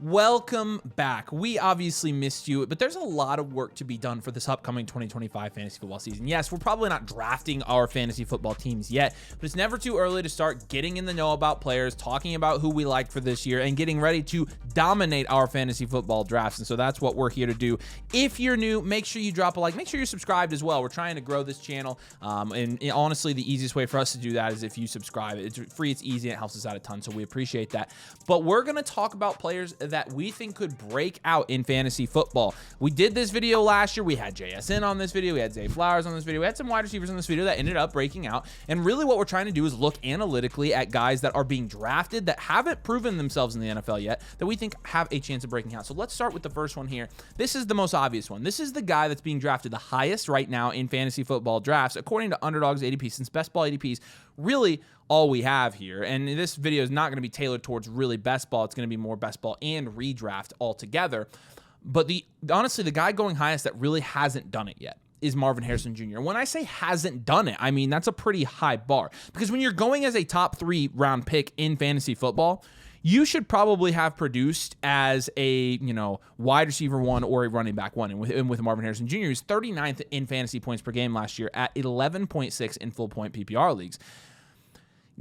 Welcome back. We obviously missed you, but there's a lot of work to be done for this upcoming 2025 fantasy football season. Yes, we're probably not drafting our fantasy football teams yet, but it's never too early to start getting in the know about players, talking about who we like for this year, and getting ready to dominate our fantasy football drafts. And so that's what we're here to do. If you're new, make sure you drop a like. Make sure you're subscribed as well. We're trying to grow this channel, and honestly, the easiest way for us to do that is if you subscribe. It's free, it's easy, and it helps us out a ton, so we appreciate that. But we're going to talk about players that we think could break out in fantasy football. We did this video last year. We had JSN on this video. We had Zay Flowers on this video. We had some wide receivers on this video that ended up breaking out. And really what we're trying to do is look analytically at guys that are being drafted that haven't proven themselves in the NFL yet that we think have a chance of breaking out. So let's start with the first one here. This is the most obvious one. This is the guy that's being drafted the highest right now in fantasy football drafts, according to Underdog's ADP, since best ball ADPs really all we have here. And this video is not going to be tailored towards really best ball. It's going to be more best ball and redraft altogether. But honestly, the guy going highest that really hasn't done it yet is Marvin Harrison Jr. When I say hasn't done it, I mean that's a pretty high bar. Because when you're going as a top 3 round pick in fantasy football, you should probably have produced as a, wide receiver 1 or a running back 1. And with Marvin Harrison Jr., he was 39th in fantasy points per game last year at 11.6 in full point PPR leagues.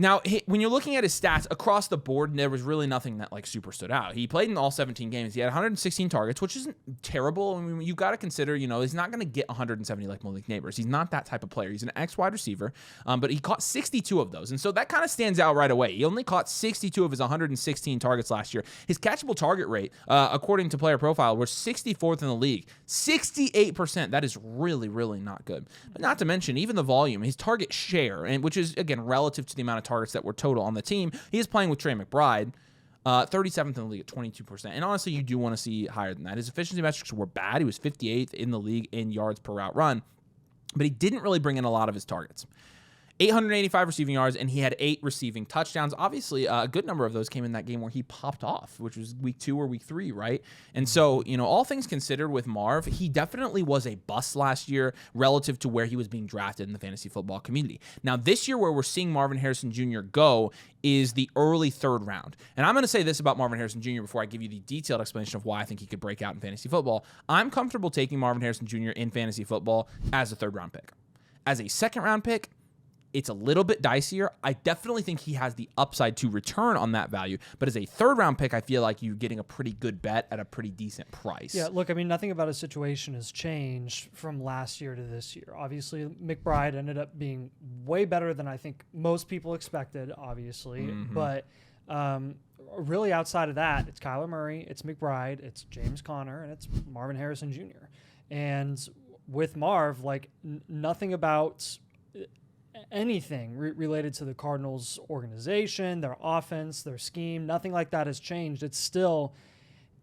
Now, when you're looking at his stats across the board, there was really nothing that super stood out. He played in all 17 games. He had 116 targets, which isn't terrible. I mean, you've got to consider, he's not going to get 170 like Malik Neighbors. He's not that type of player. He's an ex-wide receiver, but he caught 62 of those. And so that kind of stands out right away. He only caught 62 of his 116 targets last year. His catchable target rate, according to Player Profile, was 64th in the league. 68%. That is really, really not good. But not to mention, even the volume, his target share, and which is, again, relative to the amount of targets that were total on the team. He is playing with Trey McBride, 37th in the league at 22%. And honestly, you do want to see higher than that. His efficiency metrics were bad. He was 58th in the league in yards per route run, but he didn't really bring in a lot of his targets. 885 receiving yards, and he had 8 receiving touchdowns. Obviously, a good number of those came in that game where he popped off, which was week 2 or week 3, right? And so, all things considered with Marv, he definitely was a bust last year relative to where he was being drafted in the fantasy football community. Now, this year where we're seeing Marvin Harrison Jr. go is the early 3rd round. And I'm going to say this about Marvin Harrison Jr. before I give you the detailed explanation of why I think he could break out in fantasy football. I'm comfortable taking Marvin Harrison Jr. in fantasy football as a 3rd round pick. As a 2nd round pick, it's a little bit dicier. I definitely think he has the upside to return on that value. But as a 3rd round pick, I feel like you're getting a pretty good bet at a pretty decent price. Yeah, look, I mean, nothing about his situation has changed from last year to this year. Obviously, McBride ended up being way better than I think most people expected, obviously. Mm-hmm. But really outside of that, it's Kyler Murray, it's McBride, it's James Conner, and it's Marvin Harrison Jr. And with Marv, nothing about anything related to the Cardinals organization, their offense, their scheme, nothing like that has changed. It's still,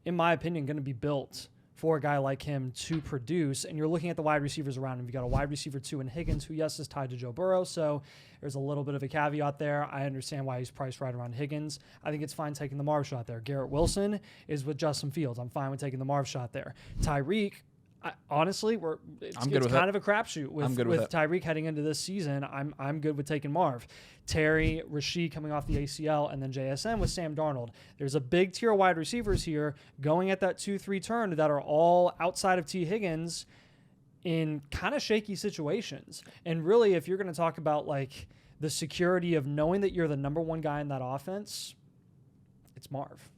in my opinion, going to be built for a guy like him to produce. And you're looking at the wide receivers around him. You've got a wide receiver 2 in Higgins, who, yes, is tied to Joe Burrow. So there's a little bit of a caveat there. I understand why he's priced right around Higgins. I think it's fine taking the Marv shot there. Garrett Wilson is with Justin Fields. I'm fine with taking the Marv shot there. Tyreek, honestly, it's kind of a crapshoot with Tyreek heading into this season. I'm good with taking Marv. Terry, Rashid coming off the ACL, and then JSN with Sam Darnold. There's a big tier of wide receivers here going at that 2-3 turn that are all outside of T. Higgins in kind of shaky situations. And really, if you're going to talk about the security of knowing that you're the number 1 guy in that offense, it's Marv.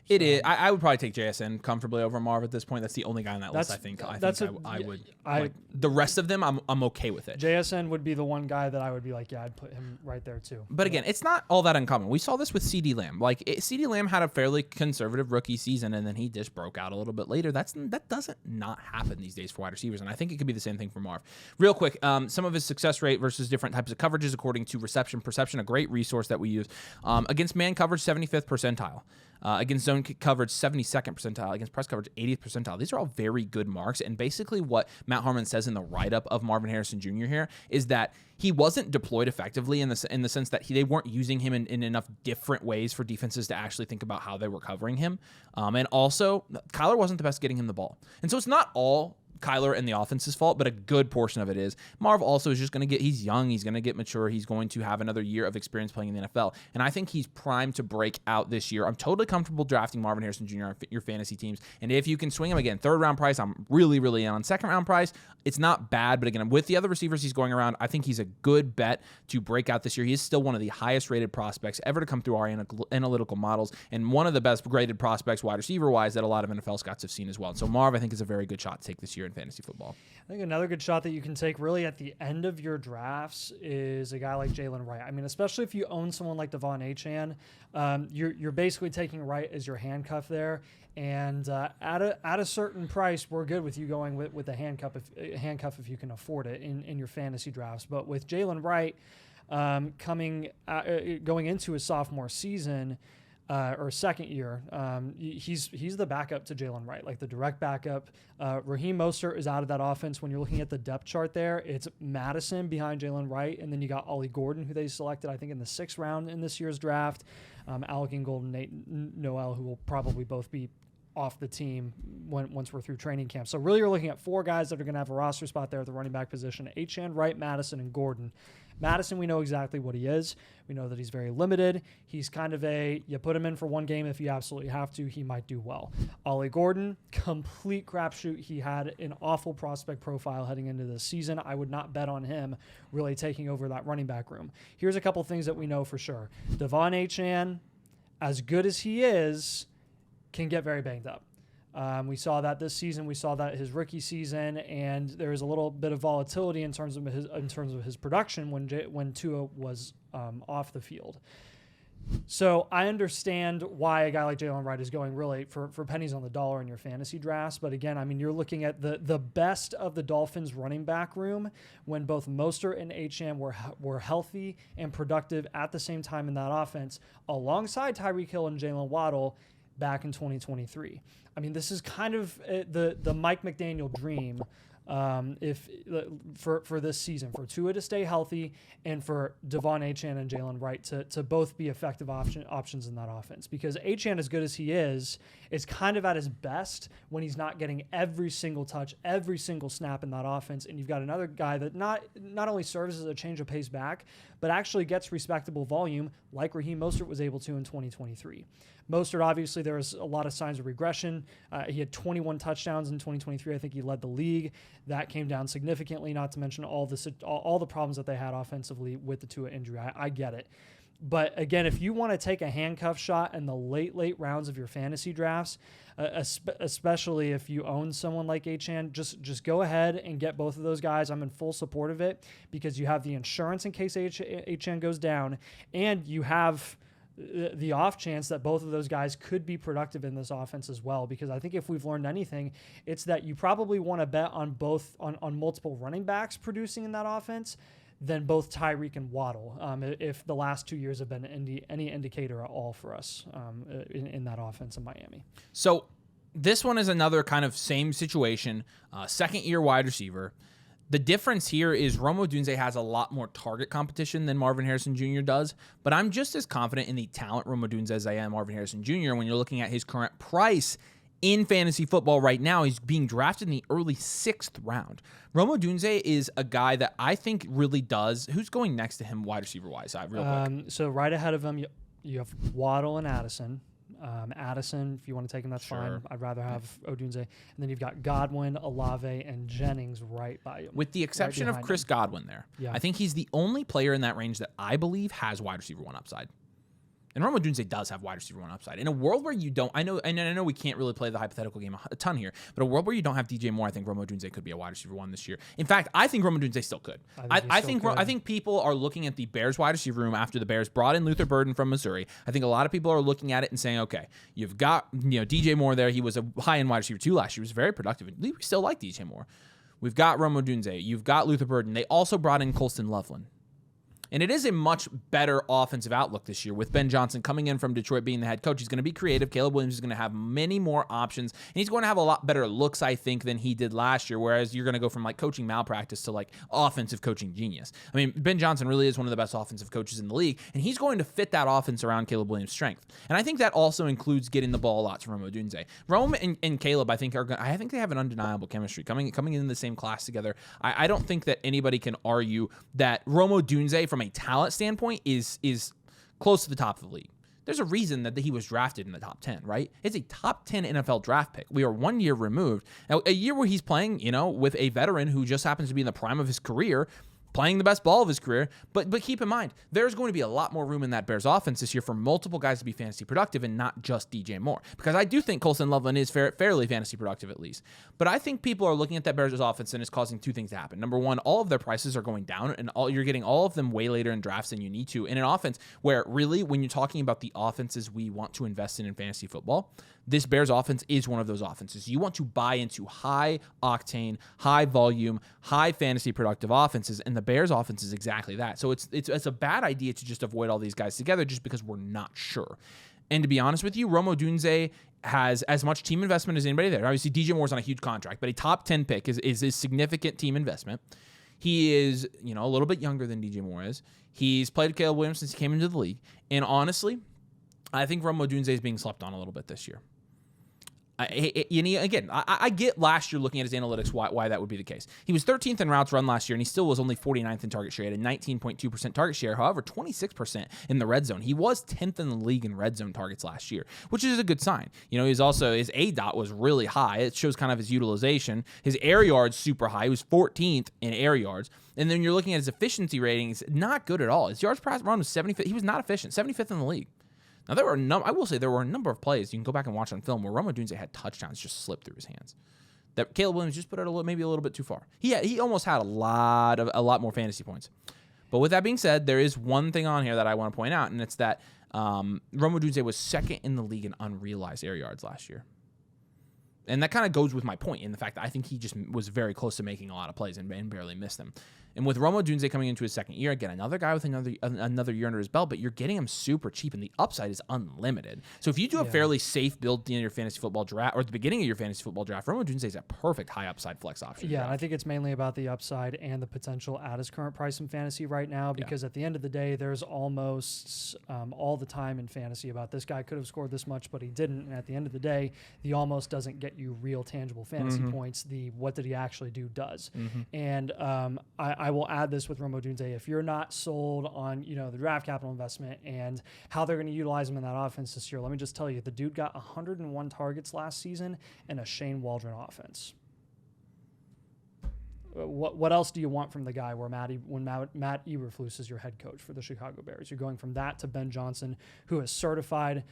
It is. I would probably take JSN comfortably over Marv at this point. That's the only guy on that list. I would. The rest of them, I'm okay with it. JSN would be the one guy that I would be I'd put him right there too. But again, it's not all that uncommon. We saw this with CeeDee Lamb. CeeDee Lamb had a fairly conservative rookie season, and then he just broke out a little bit later. That doesn't not happen these days for wide receivers, and I think it could be the same thing for Marv. Real quick, some of his success rate versus different types of coverages according to Reception Perception, a great resource that we use. Against man coverage, 75th percentile. Against zone coverage, 72nd percentile. Against press coverage, 80th percentile. These are all very good marks. And basically what Matt Harmon says in the write-up of Marvin Harrison Jr. here is that he wasn't deployed effectively in the sense that they weren't using him in enough different ways for defenses to actually think about how they were covering him. And also, Kyler wasn't the best getting him the ball. And so it's not all Kyler and the offense's fault, but a good portion of it is. Marv also is just going to he's young, he's going to get mature, he's going to have another year of experience playing in the NFL, and I think he's primed to break out this year. I'm totally comfortable drafting Marvin Harrison Jr. on your fantasy teams, and if you can swing him again, 3rd round price, I'm really, really in on. 2nd round price, it's not bad, but again, with the other receivers he's going around, I think he's a good bet to break out this year. He is still one of the highest rated prospects ever to come through our analytical models, and one of the best graded prospects wide receiver wise that a lot of NFL scouts have seen as well. So Marv, I think, is a very good shot to take this year in fantasy football. I think another good shot that you can take really at the end of your drafts is a guy like Jalen Wright. I mean, especially if you own someone like Devon Achane, you're basically taking Wright as your handcuff there. And at a certain price, we're good with you going with a handcuff if you can afford it in your fantasy drafts. But with Jalen Wright going into his sophomore season, or 2nd year, he's the backup to Jalen Wright, like the direct backup. Raheem Mostert is out of that offense. When you're looking at the depth chart there, it's Madison behind Jalen Wright, and then you got Ollie Gordon, who they selected, I think, in the 6th round in this year's draft. Alec Ingold, Nate Noel, who will probably both be off the team once we're through training camp. So really you're looking at 4 guys that are going to have a roster spot there at the running back position: Achane, Wright, Madison, and Gordon. Madison, we know exactly what he is. We know that he's very limited. He's kind of you put him in for one game if you absolutely have to, he might do well. Ollie Gordon, complete crapshoot. He had an awful prospect profile heading into this season. I would not bet on him really taking over that running back room. Here's a couple things that we know for sure. Devon Achane, as good as he is, can get very banged up. We saw that this season. We saw that his rookie season, and there was a little bit of volatility in terms of his production when Tua was off the field. So I understand why a guy like Jalen Wright is going really for pennies on the dollar in your fantasy drafts. But again, I mean, you're looking at the best of the Dolphins running back room when both Mostert and Achane were healthy and productive at the same time in that offense, alongside Tyreek Hill and Jalen Waddle back in 2023. I mean, this is kind of the Mike McDaniel dream for this season, for Tua to stay healthy and for Devon Achane and Jalen Wright to both be effective options in that offense. Because Achane, as good as he is kind of at his best when he's not getting every single touch, every single snap in that offense. And you've got another guy that not only serves as a change of pace back, but actually gets respectable volume like Raheem Mostert was able to in 2023. Mostert, obviously, there was a lot of signs of regression. He had 21 touchdowns in 2023. I think he led the league. That came down significantly, not to mention all the problems that they had offensively with the Tua injury. I get it. But again, if you want to take a handcuff shot in the late rounds of your fantasy drafts, especially if you own someone like Achane, just go ahead and get both of those guys. I'm in full support of it because you have the insurance in case Achane goes down, and you have the off chance that both of those guys could be productive in this offense as well. Because I think if we've learned anything, it's that you probably want to bet on on multiple running backs producing in that offense than both Tyreek and Waddle, if the last 2 years have been any indicator at all for us in that offense in Miami. So this one is another kind of same situation, 2nd-year wide receiver. The difference here is Rome Odunze has a lot more target competition than Marvin Harrison Jr. does, but I'm just as confident in the talent Rome Odunze as I am Marvin Harrison Jr. when you're looking at his current price in fantasy football right now. He's being drafted in the early 6th round. Rome Odunze is a guy that I think really does. Who's going next to him wide receiver-wise? Real quick. So right ahead of him, you have Waddle and Addison. Addison, if you want to take him, that's fine. I'd rather have Odunze. And then you've got Godwin, Olave, and Jennings right by him. With the exception of Chris Godwin there. Yeah. I think he's the only player in that range that I believe has wide receiver 1 upside. And Rome Odunze does have wide receiver 1 upside. In a world where you don't, I know we can't really play the hypothetical game a ton here, but a world where you don't have DJ Moore, I think Rome Odunze could be a wide receiver 1 this year. In fact, I think Rome Odunze still could. I think people are looking at the Bears wide receiver room after the Bears brought in Luther Burden from Missouri. I think a lot of people are looking at it and saying, okay, you've got DJ Moore there. He was a high-end wide receiver 2 last year. He was very productive. We still like DJ Moore. We've got Rome Odunze. You've got Luther Burden. They also brought in Colston Loveland. And it is a much better offensive outlook this year with Ben Johnson coming in from Detroit being the head coach. He's going to be creative. Caleb Williams is going to have many more options, and he's going to have a lot better looks, I think, than he did last year, whereas you're going to go from like coaching malpractice to like offensive coaching genius. I mean, Ben Johnson really is one of the best offensive coaches in the league, and he's going to fit that offense around Caleb Williams' strength. And I think that also includes getting the ball a lot to Rome Odunze. Rome and Caleb, I think they have an undeniable chemistry coming in the same class together. I don't think that anybody can argue that Rome Odunze, from a talent standpoint, is close to the top of the league. There's a reason that he was drafted in the top 10, right? It's a top 10 NFL draft pick. We are 1 year removed. Now, a year where he's playing, with a veteran who just happens to be in the prime of his career, playing the best ball of his career. But keep in mind, there's going to be a lot more room in that Bears offense this year for multiple guys to be fantasy productive and not just DJ Moore. Because I do think Colson Loveland is fairly fantasy productive at least. But I think people are looking at that Bears offense and it's causing two things to happen. Number one, all of their prices are going down and you're getting all of them way later in drafts than you need to in an offense where really when you're talking about the offenses we want to invest in fantasy football, this Bears offense is one of those offenses. You want to buy into high octane, high volume, high fantasy productive offenses, and the Bears offense is exactly that. So it's a bad idea to just avoid all these guys together just because we're not sure. And to be honest with you, Rome Odunze has as much team investment as anybody there. Obviously, DJ Moore's on a huge contract, but a top 10 pick is a significant team investment. He is, a little bit younger than DJ Moore is. He's played with Caleb Williams since he came into the league. And honestly, I think Rome Odunze is being slept on a little bit this year. I get last year looking at his analytics why that would be the case. He was 13th in routes run last year, and he still was only 49th in target share. He had a 19.2% target share, however, 26% in the red zone. He was 10th in the league in red zone targets last year, which is a good sign. He's also, his ADOT was really high. It shows kind of his utilization. His air yards super high. He was 14th in air yards. And then you're looking at his efficiency ratings, not good at all. His yards per run was 75th. He was not efficient, 75th in the league. Now, I will say there were a number of plays you can go back and watch on film where Rome Odunze had touchdowns just slip through his hands. That Caleb Williams just put it maybe a little bit too far. He almost had a lot more fantasy points. But with that being said, there is one thing on here that I want to point out, and it's that Rome Odunze was second in the league in unrealized air yards last year. And that kind of goes with my point in the fact that I think he just was very close to making a lot of plays and barely missed them. And with Rome Odunze coming into his second year, again, another guy with another year under his belt, but you're getting him super cheap, and the upside is unlimited. So if you do a fairly safe build at the end of your fantasy football draft, or at the beginning of your fantasy football draft, Rome Odunze is a perfect high upside flex option. Yeah, I think it's mainly about the upside and the potential at his current price in fantasy right now, because at the end of the day, there's almost all the time in fantasy about this guy could have scored this much, but he didn't. And at the end of the day, the almost doesn't get you real tangible fantasy points. The what did he actually do does. And I will add this with Rome Odunze. If you're not sold on the draft capital investment and how they're going to utilize him in that offense this year, let me just tell you, the dude got 101 targets last season in a Shane Waldron offense. What else do you want from the guy when Matt Eberflus is your head coach for the Chicago Bears? You're going from that to Ben Johnson, who is certified,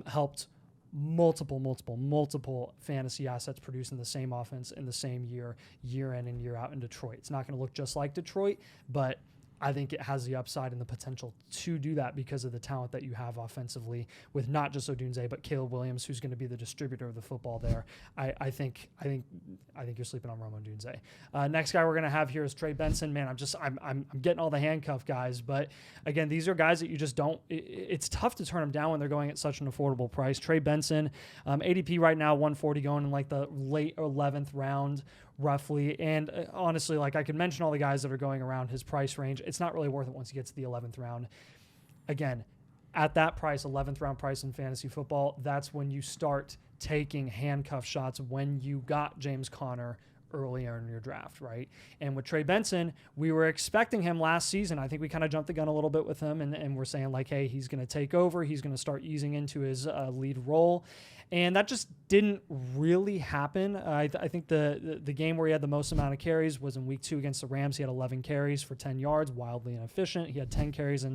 helped multiple fantasy assets produce in the same offense in the same year in and year out in Detroit. It's not going to look just like Detroit, but I think it has the upside and the potential to do that because of the talent that you have offensively with not just Odunze, but Caleb Williams, who's going to be the distributor of the football there. I think you're sleeping on Rome Odunze. Next guy we're going to have here is Trey Benson. Man, I'm getting all the handcuff guys, but again, these are guys that you just don't. It's tough to turn them down when they're going at such an affordable price. Trey Benson, ADP right now 140, going in like the late 11th round. Roughly. And honestly, like I could mention all the guys that are going around his price range. It's not really worth it once he gets to the 11th round. Again, at that price, 11th round price in fantasy football, that's when you start taking handcuff shots when you got James Conner earlier in your draft, right? And with Trey Benson, we were expecting him last season. I think we kind of jumped the gun a little bit with him, and we're saying like, hey, he's going to take over. He's going to start easing into his lead role. And that just didn't really happen. I think the game where he had the most amount of carries was in week 2 against the Rams. He had 11 carries for 10 yards, wildly inefficient. He had 10 carries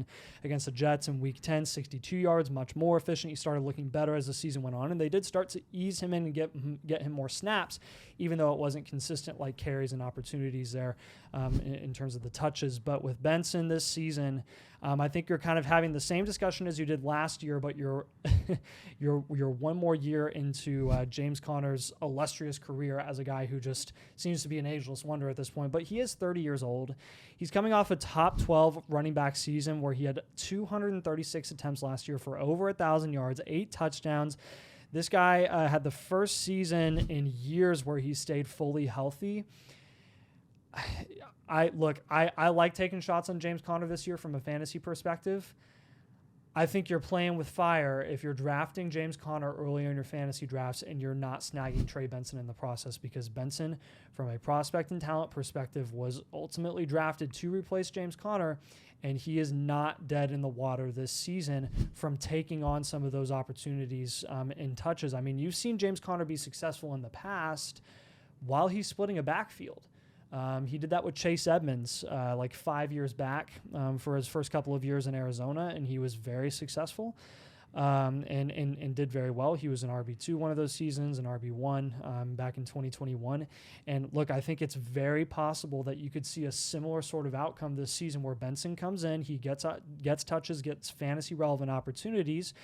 against the Jets in week 10, 62 yards, much more efficient. He started looking better as the season went on, and they did start to ease him in and get him more snaps, even though it wasn't consistent like carries and opportunities there in terms of the touches. But with Benson this season, I think you're kind of having the same discussion as you did last year, but you're you're one more year into James Conner's illustrious career as a guy who just seems to be an ageless wonder at this point. But he is 30 years old. He's coming off a top 12 running back season where he had 236 attempts last year for over 1,000 yards, 8 touchdowns. This guy had the first season in years where he stayed fully healthy. I like taking shots on James Conner this year from a fantasy perspective. I think you're playing with fire if you're drafting James Conner earlier in your fantasy drafts and you're not snagging Trey Benson in the process, because Benson, from a prospect and talent perspective, was ultimately drafted to replace James Conner, and he is not dead in the water this season from taking on some of those opportunities in touches. I mean, you've seen James Conner be successful in the past while he's splitting a backfield. He did that with Chase Edmonds like 5 years back for his first couple of years in Arizona, and he was very successful and did very well. He was an RB2 one of those seasons, an RB1 back in 2021. And look, I think it's very possible that you could see a similar sort of outcome this season where Benson comes in, he gets touches, gets fantasy relevant opportunities,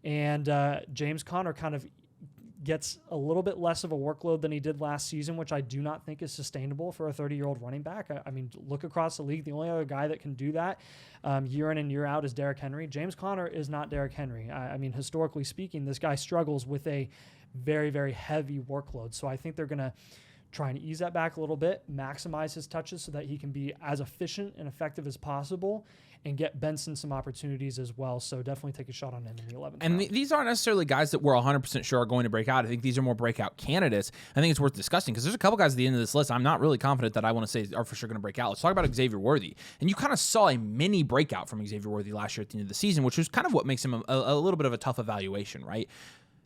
and James Conner kind of gets a little bit less of a workload than he did last season, which I do not think is sustainable for a 30-year-old running back. I mean, look across the league. The only other guy that can do that year in and year out is Derrick Henry. James Conner is not Derrick Henry. I mean, historically speaking, this guy struggles with a very, very heavy workload. So I think they're going to try and ease that back a little bit, maximize his touches so that he can be as efficient and effective as possible, and get Benson some opportunities as well. So definitely take a shot on him in the 11th And round. these aren't necessarily guys that we're 100% sure are going to break out. I think these are more breakout candidates. I think it's worth discussing because there's a couple guys at the end of this list I'm not really confident that I want to say are for sure going to break out. Let's talk about Xavier Worthy. And you kind of saw a mini breakout from Xavier Worthy last year at the end of the season, which was kind of what makes him a little bit of a tough evaluation, right?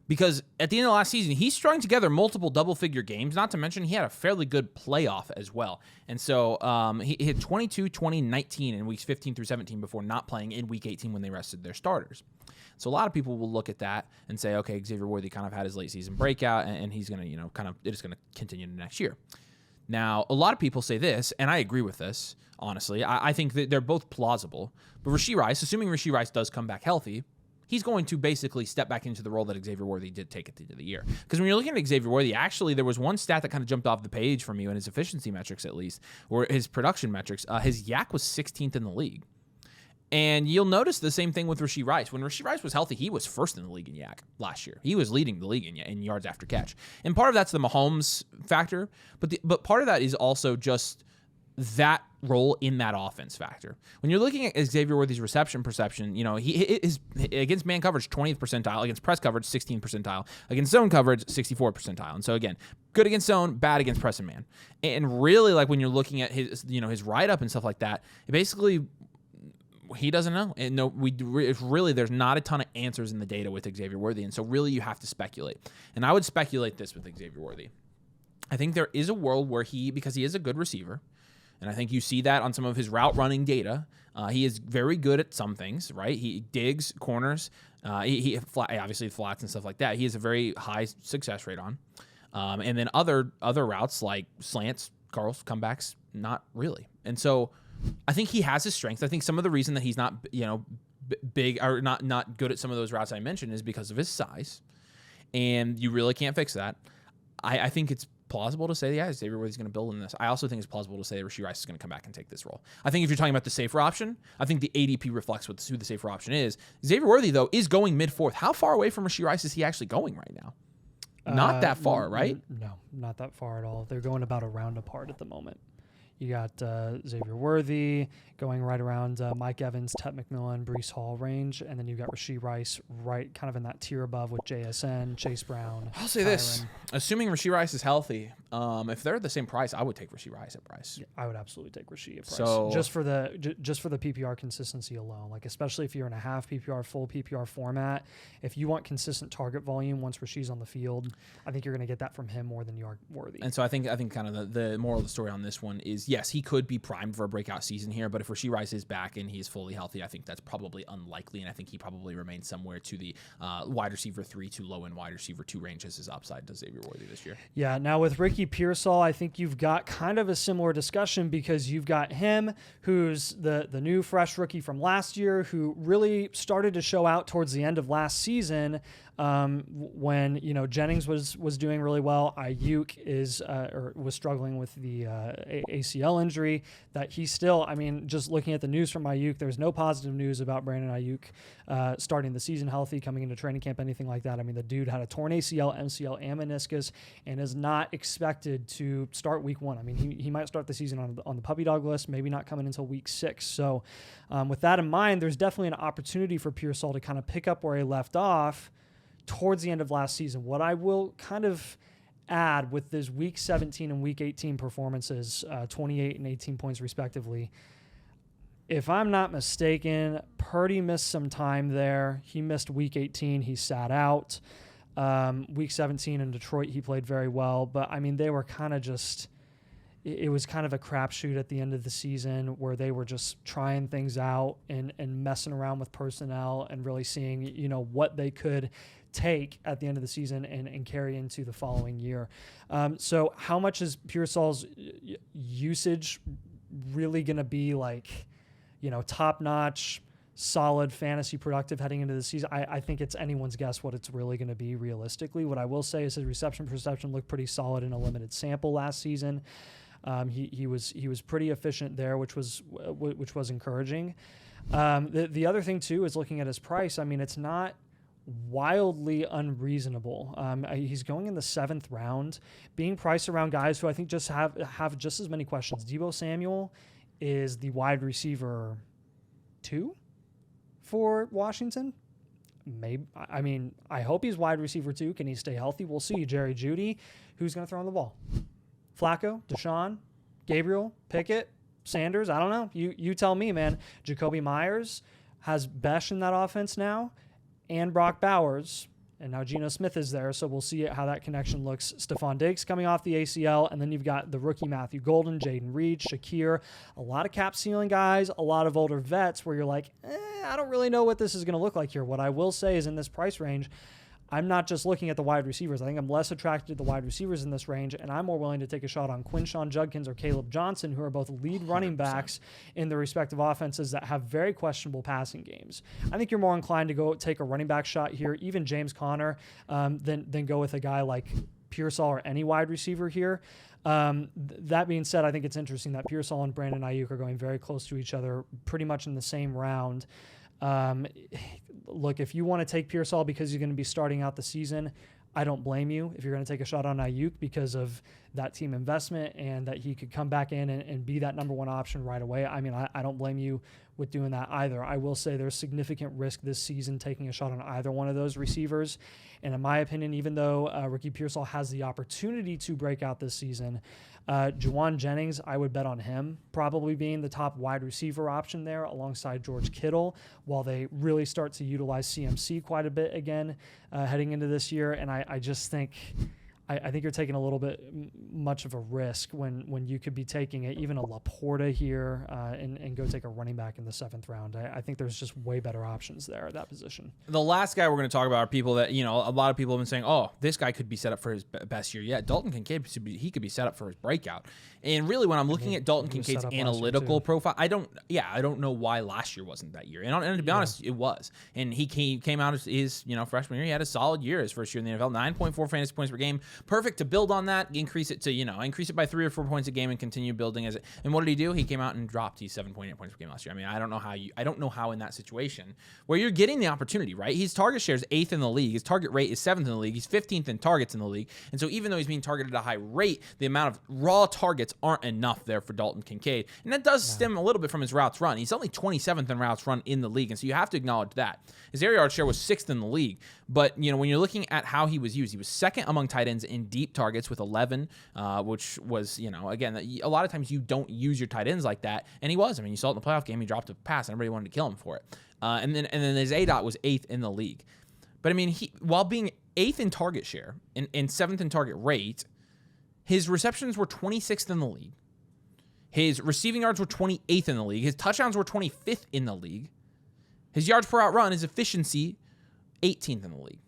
Because at the end of last season, he strung together multiple double-figure games, not to mention he had a fairly good playoff as well. And so he hit 22, 20, 19 in weeks 15 through 17 before not playing in week 18 when they rested their starters. So a lot of people will look at that and say, okay, Xavier Worthy kind of had his late season breakout, and he's going to, it's going to continue to next year. Now, a lot of people say this, and I agree with this, honestly. I think that they're both plausible. But Rashee Rice, assuming Rashee Rice does come back healthy, he's going to basically step back into the role that Xavier Worthy did take at the end of the year. Because when you're looking at Xavier Worthy, actually, there was one stat that kind of jumped off the page for me in his efficiency metrics, at least, or his production metrics. His yak was 16th in the league. And you'll notice the same thing with Rashee Rice. When Rashee Rice was healthy, he was first in the league in yak last year. He was leading the league in yards after catch. And part of that's the Mahomes factor, but part of that is also just that role in that offense factor. When you're looking at Xavier Worthy's reception perception, he is against man coverage 20th percentile, against press coverage 16th percentile, against zone coverage 64th percentile. And so again, good against zone, bad against press and man. And really, like when you're looking at his write up and stuff like that, basically he doesn't know. And there's not a ton of answers in the data with Xavier Worthy. And so really you have to speculate. And I would speculate this with Xavier Worthy. I think there is a world where because he is a good receiver, and I think you see that on some of his route running data. He is very good at some things, right? He digs corners. He obviously flats and stuff like that. He has a very high success rate on. And then other routes like slants, curls, comebacks, not really. And so I think he has his strengths. I think some of the reason that he's not big or not good at some of those routes I mentioned is because of his size. And you really can't fix that. I think it's plausible to say, Xavier Worthy's going to build in this. I also think it's plausible to say that Rashee Rice is going to come back and take this role. I think if you're talking about the safer option, I think the ADP reflects who the safer option is. Xavier Worthy, though, is going mid-4th. How far away from Rashee Rice is he actually going right now? Not that far, right? No, not that far at all. They're going about a round apart at the moment. You got Xavier Worthy going right around Mike Evans, Tet McMillan, Breece Hall range, and then you got Rashee Rice right kind of in that tier above with JSN, Chase Brown. I'll say this. Assuming Rashee Rice is healthy, if they're at the same price, I would take Rashee Rice at price. Yeah, I would absolutely take Rashee at price. So, just for the PPR consistency alone, like especially if you're in a half PPR, full PPR format, if you want consistent target volume once Rashee's on the field, I think you're going to get that from him more than you are Worthy. And so I think kind of the moral of the story on this one is is, yes, he could be primed for a breakout season here, but if Rashee Rice is back and he's fully healthy, I think that's probably unlikely, and I think he probably remains somewhere to the wide receiver 3 to low end wide receiver 2 range as his upside to Xavier Worthy this year. Yeah, now with Ricky Pearsall, I think you've got kind of a similar discussion because you've got him, who's the new fresh rookie from last year, who really started to show out towards the end of last season when Jennings was doing really well. Ayuk was struggling with the ACL injury that he still. I mean, just looking at the news from Ayuk, there's no positive news about Brandon Ayuk starting the season healthy, coming into training camp, anything like that. I mean, the dude had a torn ACL, MCL, and meniscus, and is not expected to start week 1. I mean, he might start the season on the puppy dog list, maybe not coming until week 6. So with that in mind, there's definitely an opportunity for Pearsall to kind of pick up where he left off towards the end of last season. What I will kind of add with this week 17 and week 18 performances, 28 and 18 points respectively, if I'm not mistaken, Purdy missed some time there. He missed week 18. He sat out. Week 17 in Detroit, he played very well. But, I mean, they were kind of just – it was kind of a crapshoot at the end of the season where they were just trying things out and messing around with personnel and really seeing, what they could – take at the end of the season and carry into the following year. So how much is Pearsall's usage really going to be top-notch, solid, fantasy productive heading into the season? I think it's anyone's guess what it's really going to be realistically. What I will say is his reception perception looked pretty solid in a limited sample last season. He was pretty efficient there, which was encouraging. The other thing too is looking at his price. I mean, it's not wildly unreasonable. He's going in the 7th round, being priced around guys who I think just have just as many questions. Deebo Samuel is the wide receiver 2 for Washington. Maybe, I mean, I hope he's wide receiver 2. Can he stay healthy? We'll see. Jerry Jeudy, who's going to throw on the ball? Flacco, Deshaun, Gabriel, Pickett, Sanders. I don't know. You tell me, man. Jacoby Myers has Besh in that offense now, and Brock Bowers, and now Geno Smith is there, so we'll see how that connection looks. Stephon Diggs coming off the ACL, and then you've got the rookie Matthew Golden, Jaden Reed, Shakir, a lot of cap ceiling guys, a lot of older vets where you're like, I don't really know what this is going to look like here. What I will say is in this price range, I'm not just looking at the wide receivers. I think I'm less attracted to the wide receivers in this range, and I'm more willing to take a shot on Quinshon Judkins or Caleb Johnson, who are both lead 100%. Running backs in their respective offenses that have very questionable passing games. I think you're more inclined to go take a running back shot here, even James Conner, than go with a guy like Pearsall or any wide receiver here. That being said, I think it's interesting that Pearsall and Brandon Ayuk are going very close to each other, pretty much in the same round. Look, if you want to take Pearsall because he's going to be starting out the season, I don't blame you. If you're going to take a shot on Ayuk because of that team investment and that he could come back in and be that number 1 option right away, I mean, I don't blame you with doing that either. I will say there's significant risk this season taking a shot on either one of those receivers. And in my opinion, even though Ricky Pearsall has the opportunity to break out this season, Juwan Jennings, I would bet on him probably being the top wide receiver option there alongside George Kittle while they really start to utilize CMC quite a bit again heading into this year. And I just think I think you're taking a little bit much of a risk when you could be taking even a Laporta here and go take a running back in the 7th round. I think there's just way better options there at that position. The last guy we're going to talk about are people that, a lot of people have been saying, oh, this guy could be set up for his best year yet. Dalton Kincaid, he could be set up for his breakout. And really, when I'm looking at Dalton Kincaid's analytical profile, I don't know why last year wasn't that year. And to be honest, it was. And he came out as his, freshman year. He had a solid year his first year in the NFL, 9.4 fantasy points per game. Perfect to build on that, increase it by 3 or 4 points a game and continue building as it. And what did he do? He came out and dropped his 7.8 points per game last year. I mean, I don't know how in that situation where you're getting the opportunity, right? His target share is 8th in the league. His target rate is 7th in the league. He's 15th in targets in the league. And so even though he's being targeted at a high rate, the amount of raw targets aren't enough there for Dalton Kincaid. And that does stem a little bit from his routes run. He's only 27th in routes run in the league. And so you have to acknowledge that. His air yard share was 6th in the league. But, when you're looking at how he was used, he was 2nd among tight ends in deep targets with 11, which was, again, a lot of times you don't use your tight ends like that. And he was. I mean, you saw it in the playoff game. He dropped a pass and everybody wanted to kill him for it. And then his ADOT was 8th in the league. But, I mean, while being 8th in target share and 7th in target rate, his receptions were 26th in the league. His receiving yards were 28th in the league. His touchdowns were 25th in the league. His yards per out run, his efficiency, 18th in the league.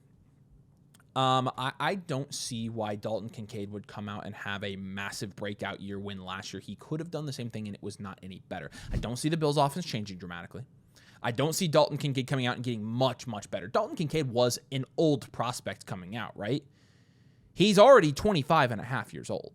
I don't see why Dalton Kincaid would come out and have a massive breakout year win last year. He could have done the same thing, and it was not any better. I don't see the Bills' offense changing dramatically. I don't see Dalton Kincaid coming out and getting much, much better. Dalton Kincaid was an old prospect coming out, right? He's already 25 and a half years old.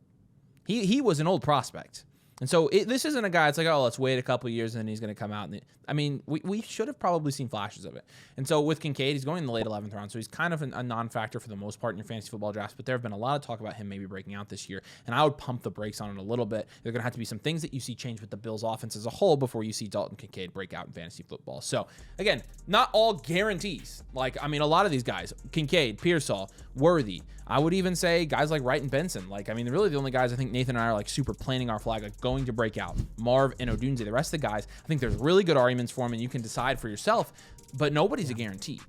He was an old prospect. And so this isn't a guy that's like, oh, let's wait a couple of years and then he's going to come out. I mean, we should have probably seen flashes of it. And so with Kincaid, he's going in the late 11th round. So he's kind of a non-factor for the most part in your fantasy football drafts. But there have been a lot of talk about him maybe breaking out this year. And I would pump the brakes on it a little bit. There are going to have to be some things that you see change with the Bills offense as a whole before you see Dalton Kincaid break out in fantasy football. So again, not all guarantees. Like, I mean, a lot of these guys, Kincaid, Pearsall, Worthy, I would even say guys like Wright and Benson. Like, I mean, really the only guys I think Nathan and I are like super planting our flag, like going to break out. Marv and Odunze. The rest of the guys, I think there's really good arguments for them, and you can decide for yourself, but nobody's a guarantee.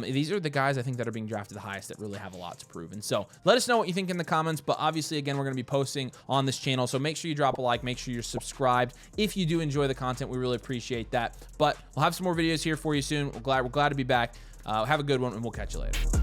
These are the guys I think that are being drafted the highest that really have a lot to prove. And so let us know what you think in the comments. But obviously, again, we're going to be posting on this channel. So make sure you drop a like. Make sure you're subscribed. If you do enjoy the content, we really appreciate that. But we'll have some more videos here for you soon. We're glad to be back. Have a good one, and we'll catch you later.